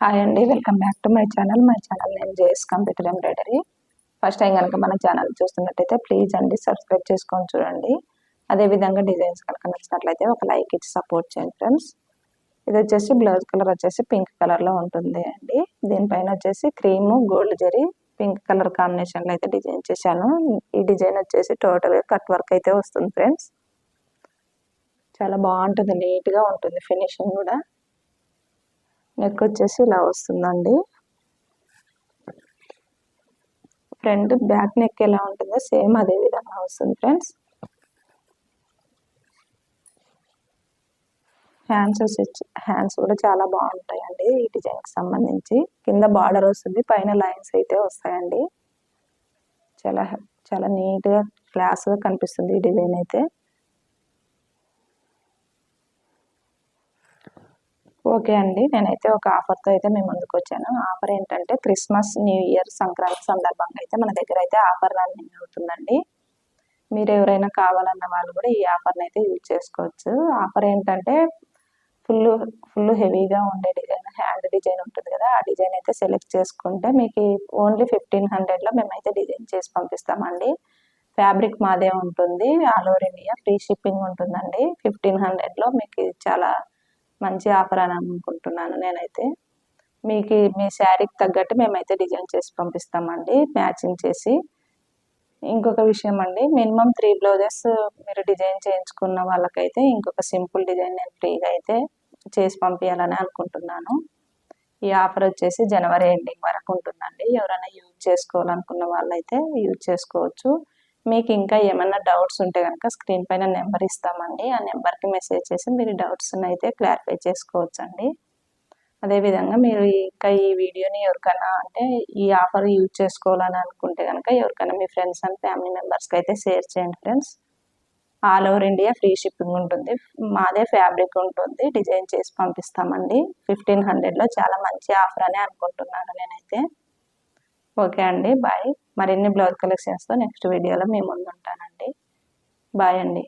Hi అండి, welcome back to my channel. నేను JS computer embroidery. First time కనుక మన ఛానల్ చూస్తున్నట్టయితే ప్లీజ్ అండి సబ్స్క్రైబ్ చేసుకొని చూడండి. అదేవిధంగా డిజైన్స్ కనుక నచ్చినట్లయితే ఒక లైక్ ఇచ్చి సపోర్ట్ చేయండి ఫ్రెండ్స్. ఇది వచ్చేసి బ్లౌజ్ కలర్ వచ్చేసి పింక్ కలర్లో ఉంటుంది అండి. దీనిపైన వచ్చేసి cream gold zari pink colour కాంబినేషన్లో అయితే డిజైన్ చేశాను. ఈ డిజైన్ వచ్చేసి టోటల్గా కట్ వర్క్ అయితే వస్తుంది ఫ్రెండ్స్. చాలా బాగుంటుంది, నీట్గా ఉంటుంది ఫినిషింగ్ కూడా. నెక్ వచ్చేసి ఇలా వస్తుందండి. ఫ్రంట్ బ్యాక్ నెక్ ఎలా ఉంటుందో సేమ్ అదే విధంగా వస్తుంది ఫ్రెండ్స్. హ్యాండ్స్ కూడా చాలా బాగుంటాయండి ఈ డిజైన్కి సంబంధించి. కింద బార్డర్ వస్తుంది, పైన లైన్స్ అయితే వస్తాయండి. చాలా చాలా నీట్గా క్లాస్గా కనిపిస్తుంది ఈ డిజైన్ అయితే. ఓకే అండి, నేనైతే ఒక ఆఫర్తో అయితే మేము ముందుకు వచ్చాను. ఆఫర్ ఏంటంటే క్రిస్మస్, న్యూ ఇయర్, సంక్రాంతి సందర్భంగా అయితే మన దగ్గర అయితే ఆఫర్ రన్నింగ్ అవుతుందండి. మీరు ఎవరైనా కావాలన్న వాళ్ళు కూడా ఈ ఆఫర్ని అయితే యూజ్ చేసుకోవచ్చు. ఆఫర్ ఏంటంటే ఫుల్ హెవీగా ఉండే డిజైన్, హ్యాండ్ డిజైన్ ఉంటుంది కదా, ఆ డిజైన్ అయితే సెలెక్ట్ చేసుకుంటే మీకు ఓన్లీ 1500లో మేమైతే డిజైన్ చేసి పంపిస్తామండి. ఫ్యాబ్రిక్ మాదే ఉంటుంది, all over India free shipping ఉంటుందండి. 1500లో మీకు చాలా మంచి ఆఫర్ అని అనుకుంటున్నాను నేనైతే. మీకు మీ శారీకి తగ్గట్టు మేమైతే డిజైన్ చేసి పంపిస్తామండి, మ్యాచింగ్ చేసి. ఇంకొక విషయం అండి, మినిమం 3 బ్లౌజెస్ మీరు డిజైన్ చేయించుకున్న వాళ్ళకైతే ఇంకొక సింపుల్ డిజైన్ నేను ఫ్రీగా అయితే చేసి పంపించాలని అనుకుంటున్నాను. ఈ ఆఫర్ వచ్చేసి జనవరి ఎండింగ్ వరకు ఉంటుందండి. ఎవరైనా యూజ్ చేసుకోవాలనుకున్న వాళ్ళైతే యూజ్ చేసుకోవచ్చు. మీకు ఇంకా ఏమైనా డౌట్స్ ఉంటే కనుక స్క్రీన్ పైన నెంబర్ ఇస్తామండి, ఆ నెంబర్కి మెసేజ్ చేసి మీరు డౌట్స్ని అయితే క్లారిఫై చేసుకోవచ్చు అండి. అదేవిధంగా మీరు ఇంకా ఈ వీడియోని ఎవరికైనా అంటే ఈ ఆఫర్ యూజ్ చేసుకోవాలని అనుకుంటే కనుక ఎవరికైనా మీ ఫ్రెండ్స్ అండ్ ఫ్యామిలీ మెంబర్స్కి అయితే షేర్ చేయండి friends. All over India free shipping ఉంటుంది, మాదే ఫ్యాబ్రిక్ ఉంటుంది, డిజైన్ చేసి పంపిస్తామండి. 1500లో చాలా మంచి ఆఫర్ అని అనుకుంటున్నాను నేనైతే. ఓకే అండి, బాయ్. మరిన్ని బ్లౌజ్ కలెక్షన్స్తో నెక్స్ట్ వీడియోలో మీ ముందు ఉంటానండి. బాయ్ అండి.